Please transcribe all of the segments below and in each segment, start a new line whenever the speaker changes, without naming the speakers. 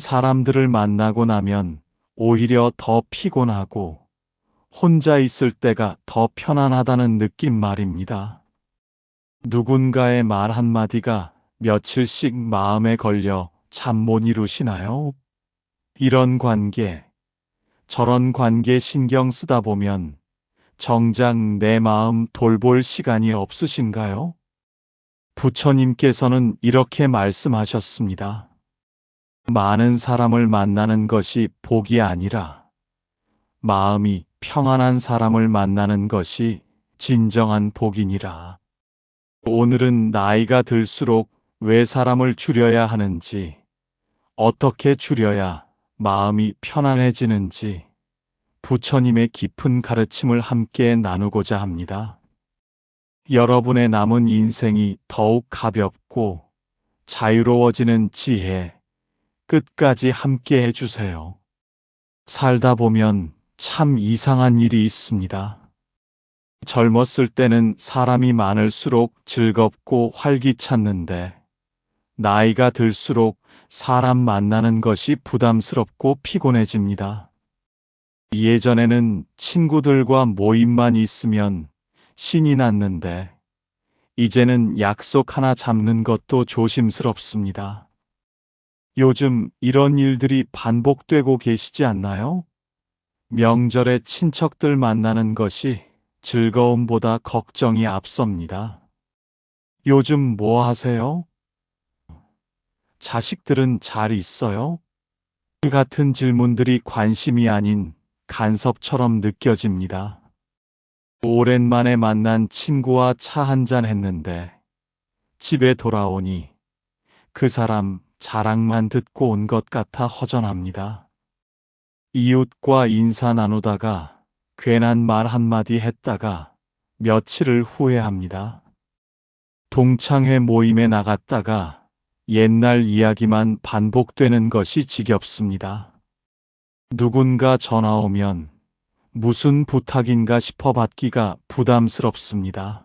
사람들을 만나고 나면 오히려 더 피곤하고 혼자 있을 때가 더 편안하다는 느낌 말입니다. 누군가의 말 한마디가 며칠씩 마음에 걸려 잠 못 이루시나요? 이런 관계, 저런 관계 신경 쓰다 보면 정작 내 마음 돌볼 시간이 없으신가요? 부처님께서는 이렇게 말씀하셨습니다. 많은 사람을 만나는 것이 복이 아니라 마음이 평안한 사람을 만나는 것이 진정한 복이니라. 오늘은 나이가 들수록 왜 사람을 줄여야 하는지, 어떻게 줄여야 마음이 편안해지는지 부처님의 깊은 가르침을 함께 나누고자 합니다. 여러분의 남은 인생이 더욱 가볍고 자유로워지는 지혜, 끝까지 함께 해주세요. 살다 보면 참 이상한 일이 있습니다. 젊었을 때는 사람이 많을수록 즐겁고 활기찼는데, 나이가 들수록 사람 만나는 것이 부담스럽고 피곤해집니다. 예전에는 친구들과 모임만 있으면 신이 났는데, 이제는 약속 하나 잡는 것도 조심스럽습니다. 요즘 이런 일들이 반복되고 계시지 않나요? 명절에 친척들 만나는 것이 즐거움보다 걱정이 앞섭니다. 요즘 뭐 하세요? 자식들은 잘 있어요? 이 같은 질문들이 관심이 아닌 간섭처럼 느껴집니다. 오랜만에 만난 친구와 차 한잔 했는데 집에 돌아오니 그 사람 자랑만 듣고 온 것 같아 허전합니다. 이웃과 인사 나누다가 괜한 말 한마디 했다가 며칠을 후회합니다. 동창회 모임에 나갔다가 옛날 이야기만 반복되는 것이 지겹습니다. 누군가 전화 오면 무슨 부탁인가 싶어 받기가 부담스럽습니다.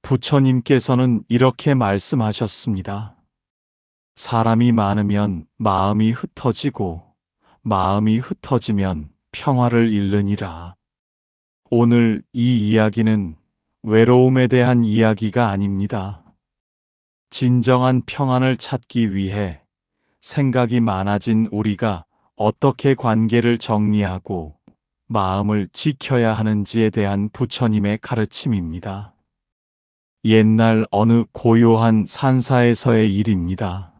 부처님께서는 이렇게 말씀하셨습니다. 사람이 많으면 마음이 흩어지고 마음이 흩어지면 평화를 잃느니라. 오늘 이 이야기는 외로움에 대한 이야기가 아닙니다. 진정한 평안을 찾기 위해 생각이 많아진 우리가 어떻게 관계를 정리하고 마음을 지켜야 하는지에 대한 부처님의 가르침입니다. 옛날 어느 고요한 산사에서의 일입니다.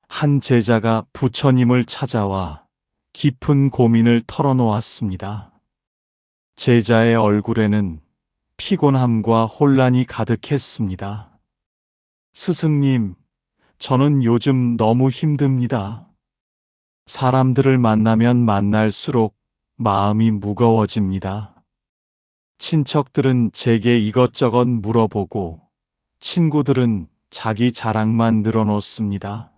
한 제자가 부처님을 찾아와 깊은 고민을 털어놓았습니다. 제자의 얼굴에는 피곤함과 혼란이 가득했습니다. 스승님, 저는 요즘 너무 힘듭니다. 사람들을 만나면 만날수록 마음이 무거워집니다. 친척들은 제게 이것저것 물어보고 친구들은 자기 자랑만 늘어놓습니다.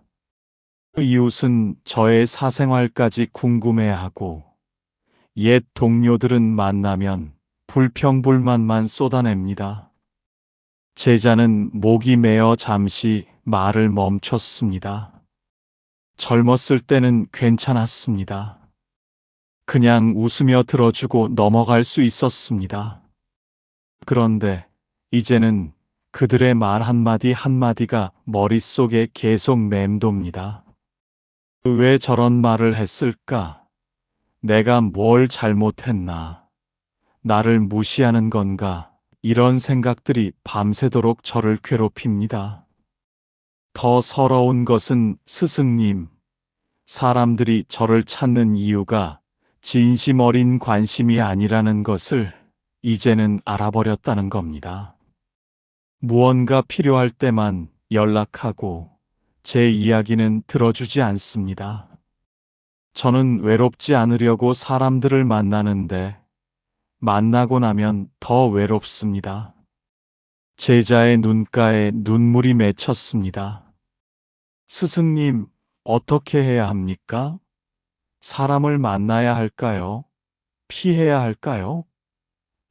이웃은 저의 사생활까지 궁금해하고 옛 동료들은 만나면 불평불만만 쏟아냅니다. 제자는 목이 메어 잠시 말을 멈췄습니다. 젊었을 때는 괜찮았습니다. 그냥 웃으며 들어주고 넘어갈 수 있었습니다. 그런데 이제는 그들의 말 한마디 한마디가 머릿속에 계속 맴돕니다. 왜 저런 말을 했을까? 내가 뭘 잘못했나? 나를 무시하는 건가? 이런 생각들이 밤새도록 저를 괴롭힙니다. 더 서러운 것은 스승님, 사람들이 저를 찾는 이유가 진심 어린 관심이 아니라는 것을 이제는 알아버렸다는 겁니다. 무언가 필요할 때만 연락하고 제 이야기는 들어주지 않습니다. 저는 외롭지 않으려고 사람들을 만나는데 만나고 나면 더 외롭습니다. 제자의 눈가에 눈물이 맺혔습니다. 스승님, 어떻게 해야 합니까? 사람을 만나야 할까요? 피해야 할까요?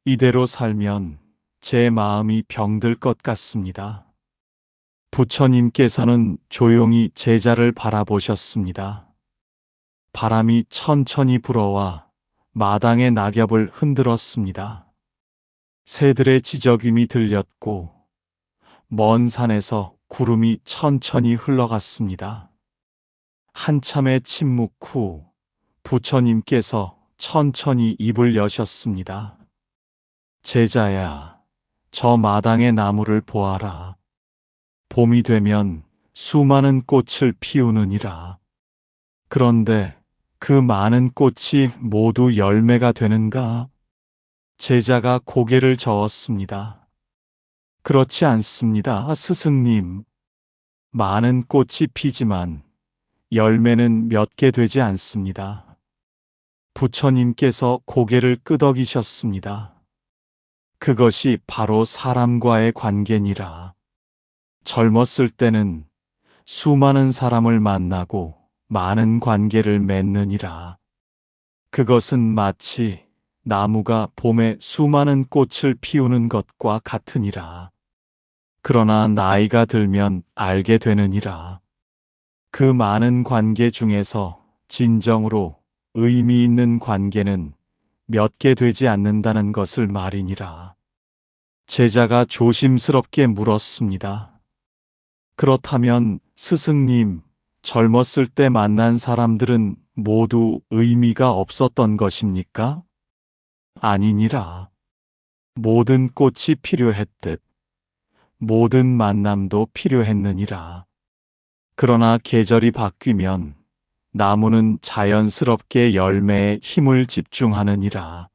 이대로 살면 제 마음이 병들 것 같습니다. 부처님께서는 조용히 제자를 바라보셨습니다. 바람이 천천히 불어와 마당의 낙엽을 흔들었습니다. 새들의 지저귀이 들렸고 먼 산에서 구름이 천천히 흘러갔습니다. 한참의 침묵 후 부처님께서 천천히 입을 여셨습니다. 제자야, 저 마당의 나무를 보아라. 봄이 되면 수많은 꽃을 피우느니라. 그런데 그 많은 꽃이 모두 열매가 되는가? 제자가 고개를 저었습니다. 그렇지 않습니다, 스승님. 많은 꽃이 피지만 열매는 몇 개 되지 않습니다. 부처님께서 고개를 끄덕이셨습니다. 그것이 바로 사람과의 관계니라. 젊었을 때는 수많은 사람을 만나고 많은 관계를 맺느니라. 그것은 마치 나무가 봄에 수많은 꽃을 피우는 것과 같으니라. 그러나 나이가 들면 알게 되느니라. 그 많은 관계 중에서 진정으로 의미 있는 관계는 몇 개 되지 않는다는 것을 말이니라. 제자가 조심스럽게 물었습니다. 그렇다면 스승님, 젊었을 때 만난 사람들은 모두 의미가 없었던 것입니까? 아니니라. 모든 꽃이 필요했듯 모든 만남도 필요했느니라. 그러나 계절이 바뀌면 나무는 자연스럽게 열매에 힘을 집중하느니라.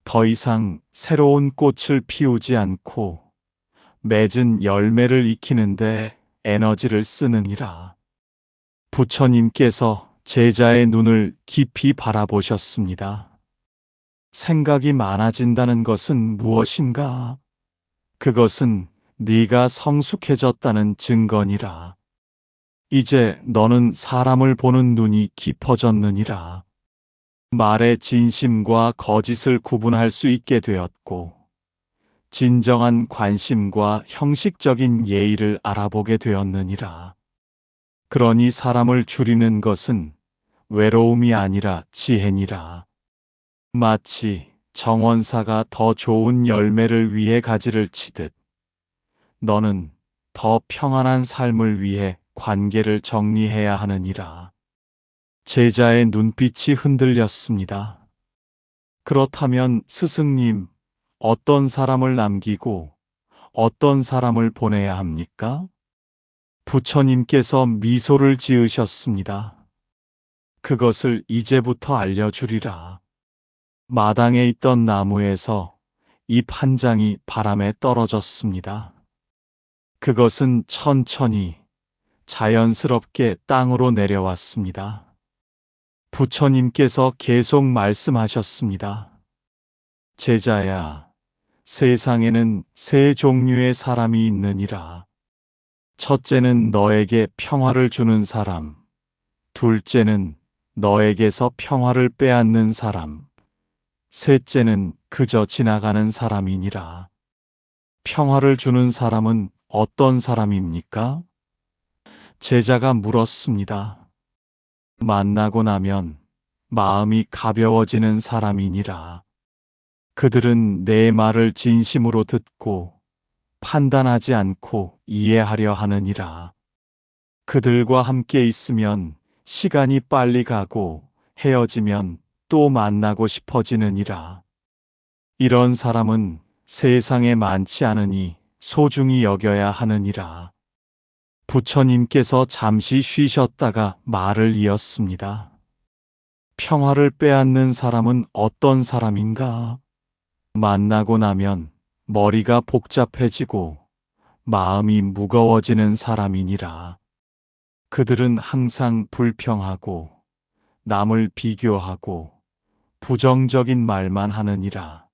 더 이상 새로운 꽃을 피우지 않고 맺은 열매를 익히는데 에너지를 쓰느니라. 부처님께서 제자의 눈을 깊이 바라보셨습니다. 생각이 많아진다는 것은 무엇인가? 그것은 네가 성숙해졌다는 증거니라. 이제 너는 사람을 보는 눈이 깊어졌느니라. 말의 진심과 거짓을 구분할 수 있게 되었고, 진정한 관심과 형식적인 예의를 알아보게 되었느니라. 그러니 사람을 줄이는 것은 외로움이 아니라 지혜니라. 마치 정원사가 더 좋은 열매를 위해 가지를 치듯, 너는 더 평안한 삶을 위해 관계를 정리해야 하느니라. 제자의 눈빛이 흔들렸습니다. 그렇다면 스승님, 어떤 사람을 남기고 어떤 사람을 보내야 합니까? 부처님께서 미소를 지으셨습니다. 그것을 이제부터 알려주리라. 마당에 있던 나무에서 잎 한 장이 바람에 떨어졌습니다. 그것은 천천히 자연스럽게 땅으로 내려왔습니다. 부처님께서 계속 말씀하셨습니다. 제자야, 세상에는 세 종류의 사람이 있느니라. 첫째는 너에게 평화를 주는 사람, 둘째는 너에게서 평화를 빼앗는 사람, 셋째는 그저 지나가는 사람이니라. 평화를 주는 사람은 어떤 사람입니까? 제자가 물었습니다. 만나고 나면 마음이 가벼워지는 사람이니라. 그들은 내 말을 진심으로 듣고 판단하지 않고 이해하려 하느니라. 그들과 함께 있으면 시간이 빨리 가고 헤어지면 또 만나고 싶어지느니라. 이런 사람은 세상에 많지 않으니 소중히 여겨야 하느니라. 부처님께서 잠시 쉬셨다가 말을 이었습니다. 평화를 빼앗는 사람은 어떤 사람인가? 만나고 나면 머리가 복잡해지고 마음이 무거워지는 사람이니라. 그들은 항상 불평하고 남을 비교하고 부정적인 말만 하느니라.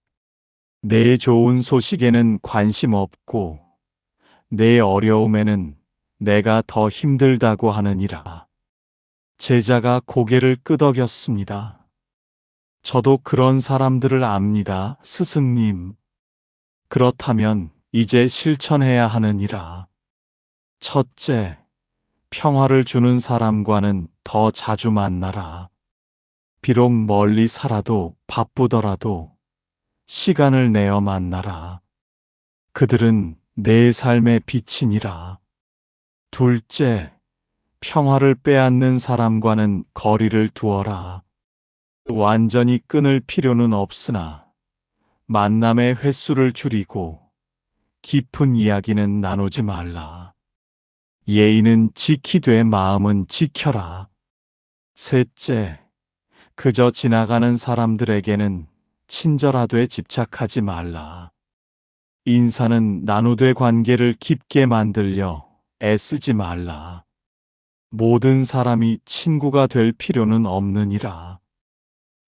내 좋은 소식에는 관심 없고 내 어려움에는 내가 더 힘들다고 하느니라. 제자가 고개를 끄덕였습니다. 저도 그런 사람들을 압니다, 스승님. 그렇다면 이제 실천해야 하느니라. 첫째, 평화를 주는 사람과는 더 자주 만나라. 비록 멀리 살아도 바쁘더라도 시간을 내어 만나라. 그들은 내 삶의 빛이니라. 둘째, 평화를 빼앗는 사람과는 거리를 두어라. 완전히 끊을 필요는 없으나 만남의 횟수를 줄이고 깊은 이야기는 나누지 말라. 예의는 지키되 마음은 지켜라. 셋째, 그저 지나가는 사람들에게는 친절하되 집착하지 말라. 인사는 나누되 관계를 깊게 만들려 애쓰지 말라. 모든 사람이 친구가 될 필요는 없느니라.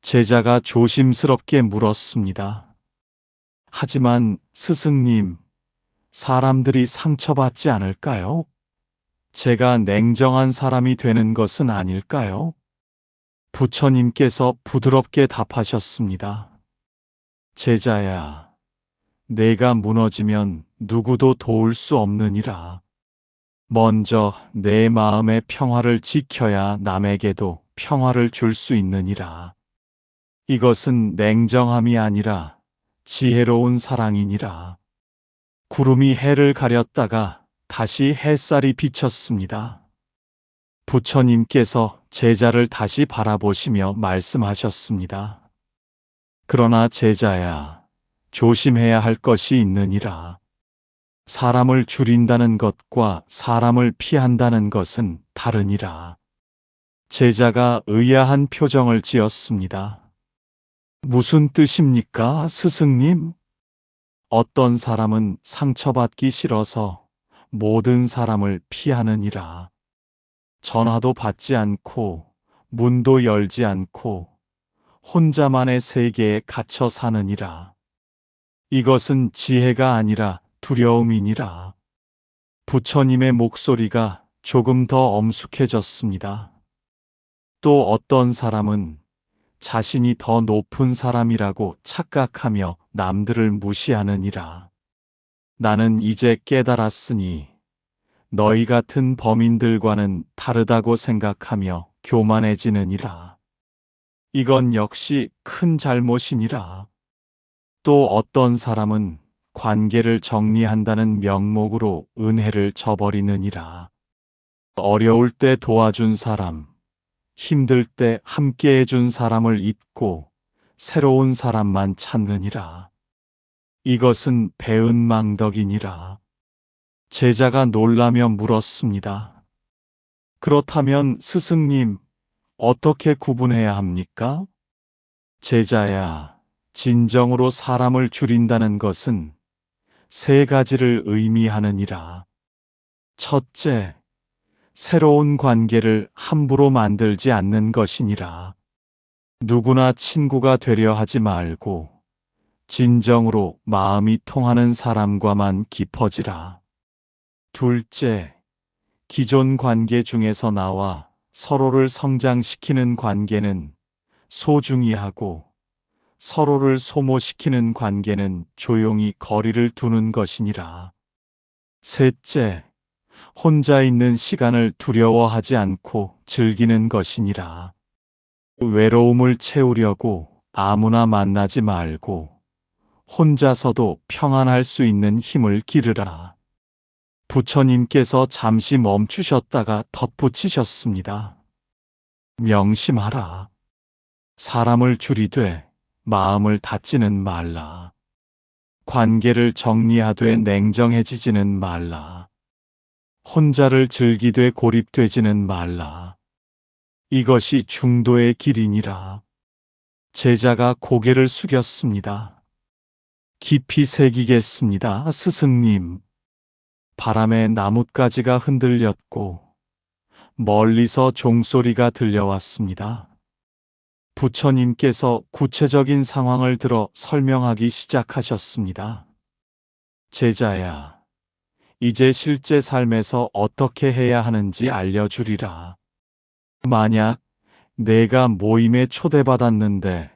제자가 조심스럽게 물었습니다. 하지만 스승님, 사람들이 상처받지 않을까요? 제가 냉정한 사람이 되는 것은 아닐까요? 부처님께서 부드럽게 답하셨습니다. 제자야, 내가 무너지면 누구도 도울 수 없느니라. 먼저 내 마음의 평화를 지켜야 남에게도 평화를 줄 수 있느니라. 이것은 냉정함이 아니라 지혜로운 사랑이니라. 구름이 해를 가렸다가 다시 햇살이 비쳤습니다. 부처님께서 제자를 다시 바라보시며 말씀하셨습니다. 그러나 제자야, 조심해야 할 것이 있느니라. 사람을 줄인다는 것과 사람을 피한다는 것은 다르니라. 제자가 의아한 표정을 지었습니다. 무슨 뜻입니까, 스승님? 어떤 사람은 상처받기 싫어서 모든 사람을 피하느니라. 전화도 받지 않고 문도 열지 않고 혼자만의 세계에 갇혀 사느니라. 이것은 지혜가 아니라 두려움이니라. 부처님의 목소리가 조금 더 엄숙해졌습니다. 또 어떤 사람은 자신이 더 높은 사람이라고 착각하며 남들을 무시하느니라. 나는 이제 깨달았으니 너희 같은 범인들과는 다르다고 생각하며 교만해지느니라. 이건 역시 큰 잘못이니라. 또 어떤 사람은 관계를 정리한다는 명목으로 은혜를 저버리느니라. 어려울 때 도와준 사람, 힘들 때 함께 해준 사람을 잊고 새로운 사람만 찾느니라. 이것은 배은망덕이니라. 제자가 놀라며 물었습니다. 그렇다면 스승님, 어떻게 구분해야 합니까? 제자야, 진정으로 사람을 줄인다는 것은 세 가지를 의미하느니라. 첫째, 새로운 관계를 함부로 만들지 않는 것이니라. 누구나 친구가 되려 하지 말고 진정으로 마음이 통하는 사람과만 깊어지라. 둘째, 기존 관계 중에서 나와 서로를 성장시키는 관계는 소중히 하고 서로를 소모시키는 관계는 조용히 거리를 두는 것이니라. 셋째, 혼자 있는 시간을 두려워하지 않고 즐기는 것이니라. 외로움을 채우려고 아무나 만나지 말고 혼자서도 평안할 수 있는 힘을 기르라. 부처님께서 잠시 멈추셨다가 덧붙이셨습니다. 명심하라. 사람을 줄이되 마음을 닫지는 말라. 관계를 정리하되 냉정해지지는 말라. 혼자를 즐기되 고립되지는 말라. 이것이 중도의 길이니라. 제자가 고개를 숙였습니다. 깊이 새기겠습니다, 스승님. 바람에 나뭇가지가 흔들렸고 멀리서 종소리가 들려왔습니다. 부처님께서 구체적인 상황을 들어 설명하기 시작하셨습니다. 제자야, 이제 실제 삶에서 어떻게 해야 하는지 알려주리라. 만약 내가 모임에 초대받았는데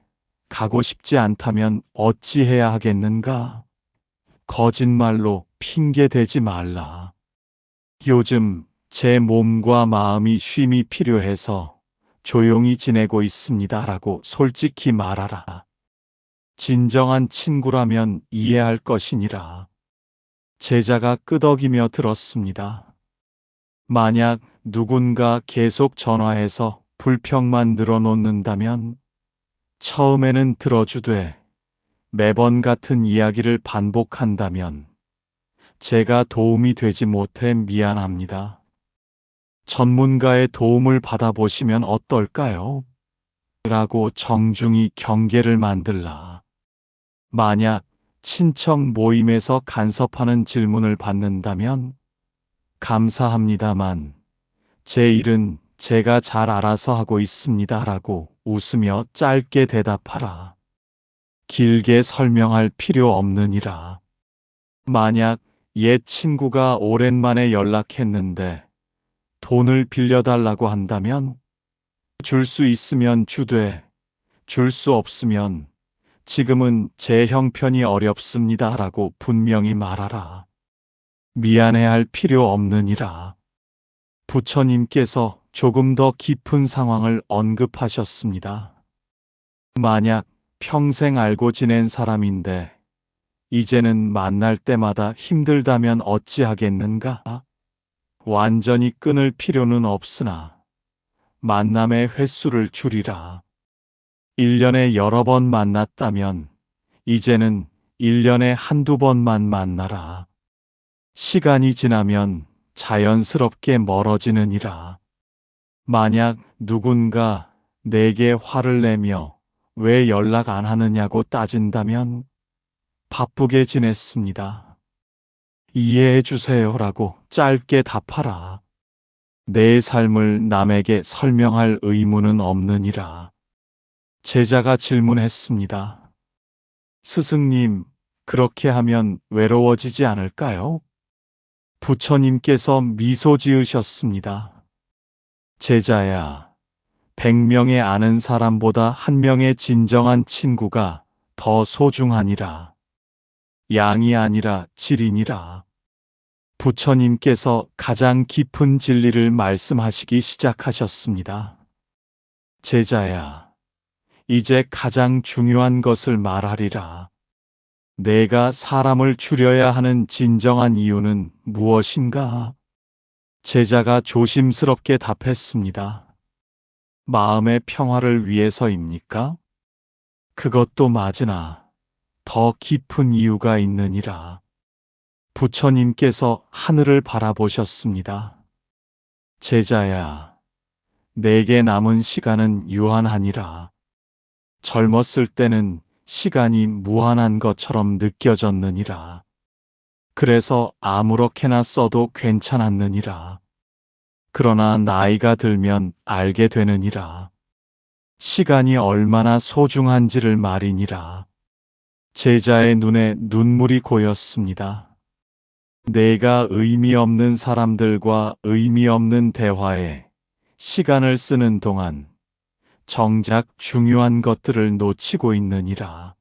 가고 싶지 않다면 어찌해야 하겠는가? 거짓말로 핑계 대지 말라. 요즘 제 몸과 마음이 쉼이 필요해서 조용히 지내고 있습니다. 라고 솔직히 말하라. 진정한 친구라면 이해할 것이니라. 제자가 끄덕이며 들었습니다. 만약 누군가 계속 전화해서 불평만 늘어놓는다면 처음에는 들어주되 매번 같은 이야기를 반복한다면 제가 도움이 되지 못해 미안합니다. 전문가의 도움을 받아보시면 어떨까요? 라고 정중히 경계를 만들라. 만약 친척 모임에서 간섭하는 질문을 받는다면 감사합니다만 제 일은 제가 잘 알아서 하고 있습니다. 라고 웃으며 짧게 대답하라. 길게 설명할 필요 없느니라. 만약 옛 친구가 오랜만에 연락했는데 돈을 빌려달라고 한다면 줄 수 있으면 주되 줄 수 없으면 지금은 제 형편이 어렵습니다. 라고 분명히 말하라. 미안해할 필요 없느니라. 부처님께서 조금 더 깊은 상황을 언급하셨습니다. 만약 평생 알고 지낸 사람인데 이제는 만날 때마다 힘들다면 어찌하겠는가? 완전히 끊을 필요는 없으나 만남의 횟수를 줄이라. 1년에 여러 번 만났다면 이제는 1년에 한두 번만 만나라. 시간이 지나면 자연스럽게 멀어지느니라. 만약 누군가 내게 화를 내며 왜 연락 안 하느냐고 따진다면 바쁘게 지냈습니다. 이해해 주세요라고 짧게 답하라. 내 삶을 남에게 설명할 의무는 없느니라. 제자가 질문했습니다. 스승님, 그렇게 하면 외로워지지 않을까요? 부처님께서 미소 지으셨습니다. 제자야, 100명의 아는 사람보다 1명의 진정한 친구가 더 소중하니라. 양이 아니라 질이니라. 부처님께서 가장 깊은 진리를 말씀하시기 시작하셨습니다. 제자야, 이제 가장 중요한 것을 말하리라. 내가 사람을 줄여야 하는 진정한 이유는 무엇인가? 제자가 조심스럽게 답했습니다. 마음의 평화를 위해서입니까? 그것도 맞으나 더 깊은 이유가 있느니라. 부처님께서 하늘을 바라보셨습니다. 제자야, 내게 남은 시간은 유한하니라. 젊었을 때는 시간이 무한한 것처럼 느껴졌느니라. 그래서 아무렇게나 써도 괜찮았느니라. 그러나 나이가 들면 알게 되느니라. 시간이 얼마나 소중한지를 말이니라. 제자의 눈에 눈물이 고였습니다. 내가 의미 없는 사람들과 의미 없는 대화에 시간을 쓰는 동안 정작 중요한 것들을 놓치고 있느니라.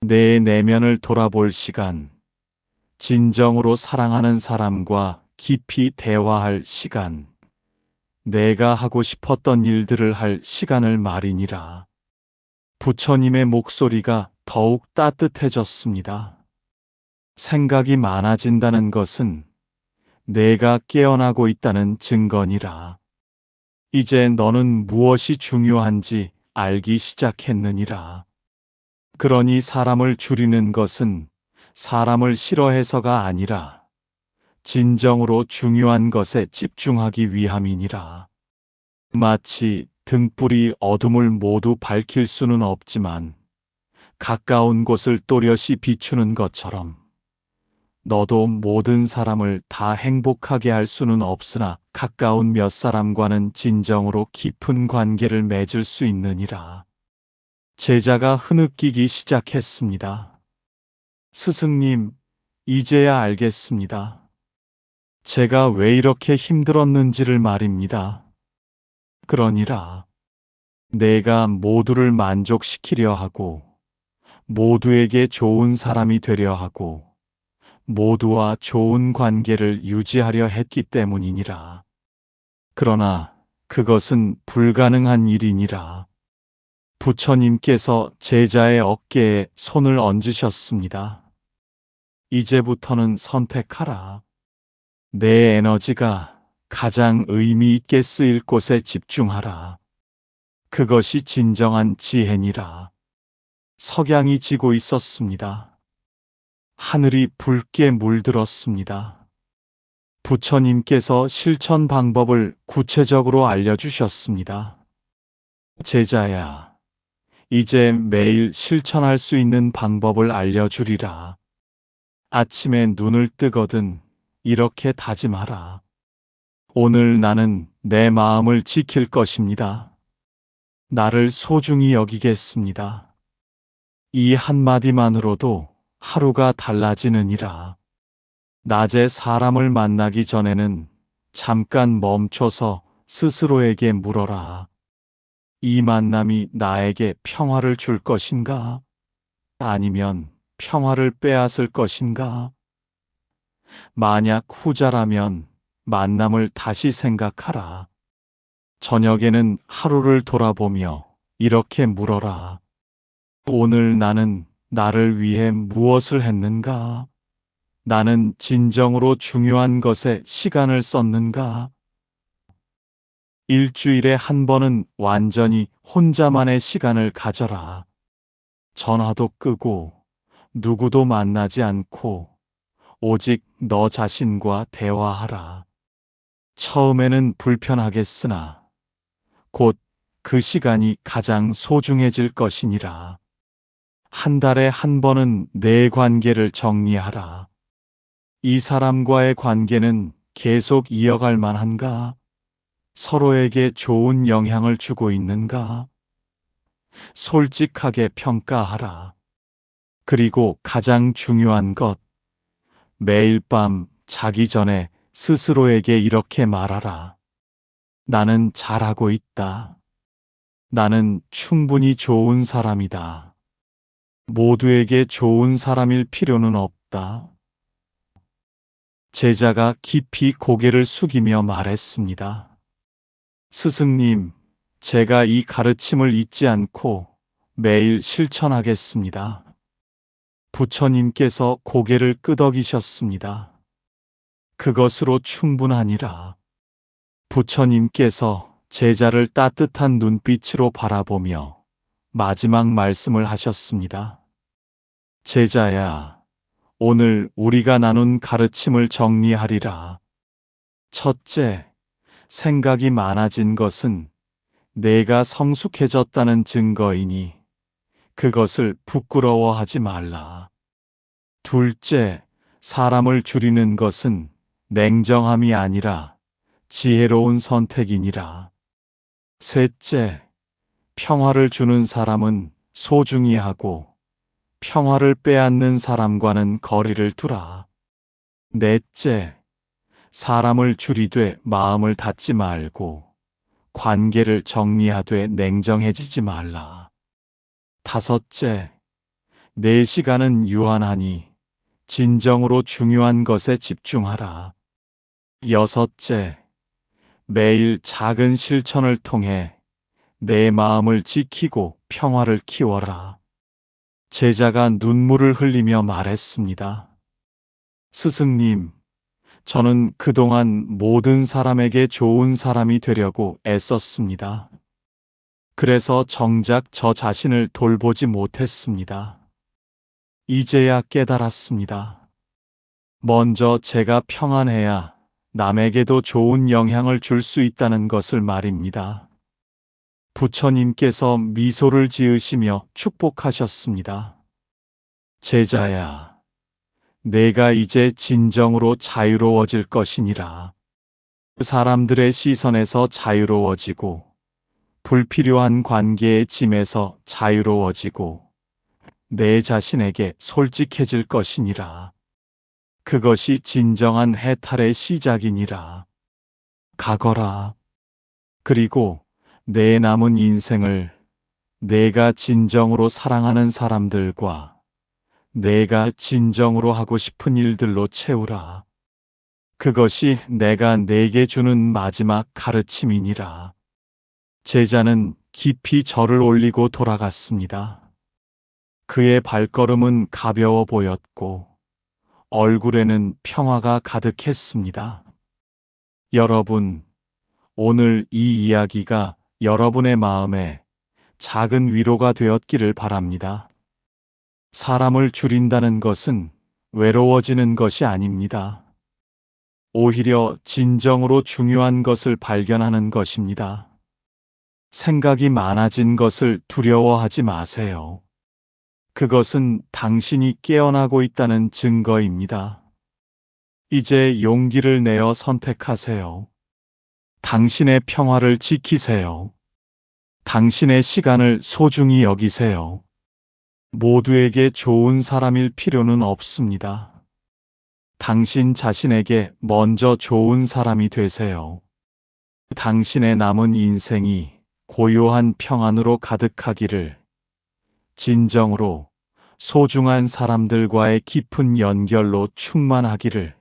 내 내면을 돌아볼 시간, 진정으로 사랑하는 사람과 깊이 대화할 시간, 내가 하고 싶었던 일들을 할 시간을 말이니라. 부처님의 목소리가 더욱 따뜻해졌습니다. 생각이 많아진다는 것은 내가 깨어나고 있다는 증거니라. 이제 너는 무엇이 중요한지 알기 시작했느니라. 그러니 사람을 줄이는 것은 사람을 싫어해서가 아니라 진정으로 중요한 것에 집중하기 위함이니라. 마치 등불이 어둠을 모두 밝힐 수는 없지만 가까운 곳을 또렷이 비추는 것처럼 너도 모든 사람을 다 행복하게 할 수는 없으나 가까운 몇 사람과는 진정으로 깊은 관계를 맺을 수 있느니라. 제자가 흐느끼기 시작했습니다. 스승님, 이제야 알겠습니다. 제가 왜 이렇게 힘들었는지를 말입니다. 그러니라. 내가 모두를 만족시키려 하고 모두에게 좋은 사람이 되려 하고 모두와 좋은 관계를 유지하려 했기 때문이니라. 그러나 그것은 불가능한 일이니라. 부처님께서 제자의 어깨에 손을 얹으셨습니다. 이제부터는 선택하라. 내 에너지가 가장 의미 있게 쓰일 곳에 집중하라. 그것이 진정한 지혜니라. 석양이 지고 있었습니다. 하늘이 붉게 물들었습니다. 부처님께서 실천 방법을 구체적으로 알려주셨습니다. 제자야, 이제 매일 실천할 수 있는 방법을 알려주리라. 아침에 눈을 뜨거든 이렇게 다짐하라. 오늘 나는 내 마음을 지킬 것입니다. 나를 소중히 여기겠습니다. 이 한마디만으로도 하루가 달라지느니라. 낮에 사람을 만나기 전에는 잠깐 멈춰서 스스로에게 물어라. 이 만남이 나에게 평화를 줄 것인가? 아니면 평화를 빼앗을 것인가? 만약 후자라면 만남을 다시 생각하라. 저녁에는 하루를 돌아보며 이렇게 물어라. 오늘 나는 나를 위해 무엇을 했는가? 나는 진정으로 중요한 것에 시간을 썼는가? 일주일에 한 번은 완전히 혼자만의 시간을 가져라. 전화도 끄고 누구도 만나지 않고 오직 너 자신과 대화하라. 처음에는 불편하겠으나 곧 그 시간이 가장 소중해질 것이니라. 한 달에 한 번은 내 관계를 정리하라. 이 사람과의 관계는 계속 이어갈 만한가? 서로에게 좋은 영향을 주고 있는가? 솔직하게 평가하라. 그리고 가장 중요한 것, 매일 밤 자기 전에 스스로에게 이렇게 말하라. 나는 잘하고 있다. 나는 충분히 좋은 사람이다. 모두에게 좋은 사람일 필요는 없다. 제자가 깊이 고개를 숙이며 말했습니다. 스승님, 제가 이 가르침을 잊지 않고 매일 실천하겠습니다. 부처님께서 고개를 끄덕이셨습니다. 그것으로 충분하니라. 부처님께서 제자를 따뜻한 눈빛으로 바라보며 마지막 말씀을 하셨습니다. 제자야, 오늘 우리가 나눈 가르침을 정리하리라. 첫째, 생각이 많아진 것은 내가 성숙해졌다는 증거이니 그것을 부끄러워하지 말라. 둘째, 사람을 줄이는 것은 냉정함이 아니라 지혜로운 선택이니라. 셋째, 평화를 주는 사람은 소중히 하고 평화를 빼앗는 사람과는 거리를 두라. 넷째, 사람을 줄이되 마음을 닫지 말고 관계를 정리하되 냉정해지지 말라. 다섯째, 내 시간은 유한하니 진정으로 중요한 것에 집중하라. 여섯째, 매일 작은 실천을 통해 내 마음을 지키고 평화를 키워라. 제자가 눈물을 흘리며 말했습니다. 스승님, 저는 그동안 모든 사람에게 좋은 사람이 되려고 애썼습니다. 그래서 정작 저 자신을 돌보지 못했습니다. 이제야 깨달았습니다. 먼저 제가 평안해야 남에게도 좋은 영향을 줄 수 있다는 것을 말입니다. 부처님께서 미소를 지으시며 축복하셨습니다. 제자야, 내가 이제 진정으로 자유로워질 것이니라. 사람들의 시선에서 자유로워지고 불필요한 관계의 짐에서 자유로워지고 내 자신에게 솔직해질 것이니라. 그것이 진정한 해탈의 시작이니라. 가거라. 그리고 내 남은 인생을 내가 진정으로 사랑하는 사람들과 내가 진정으로 하고 싶은 일들로 채우라. 그것이 내가 내게 주는 마지막 가르침이니라. 제자는 깊이 절을 올리고 돌아갔습니다. 그의 발걸음은 가벼워 보였고 얼굴에는 평화가 가득했습니다. 여러분, 오늘 이 이야기가 여러분의 마음에 작은 위로가 되었기를 바랍니다. 사람을 줄인다는 것은 외로워지는 것이 아닙니다. 오히려 진정으로 중요한 것을 발견하는 것입니다. 생각이 많아진 것을 두려워하지 마세요. 그것은 당신이 깨어나고 있다는 증거입니다. 이제 용기를 내어 선택하세요. 당신의 평화를 지키세요. 당신의 시간을 소중히 여기세요. 모두에게 좋은 사람일 필요는 없습니다. 당신 자신에게 먼저 좋은 사람이 되세요. 당신의 남은 인생이 고요한 평안으로 가득하기를, 진정으로 소중한 사람들과의 깊은 연결로 충만하기를,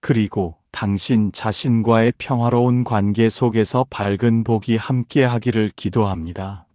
그리고 당신 자신과의 평화로운 관계 속에서 밝은 복이 함께하기를 기도합니다.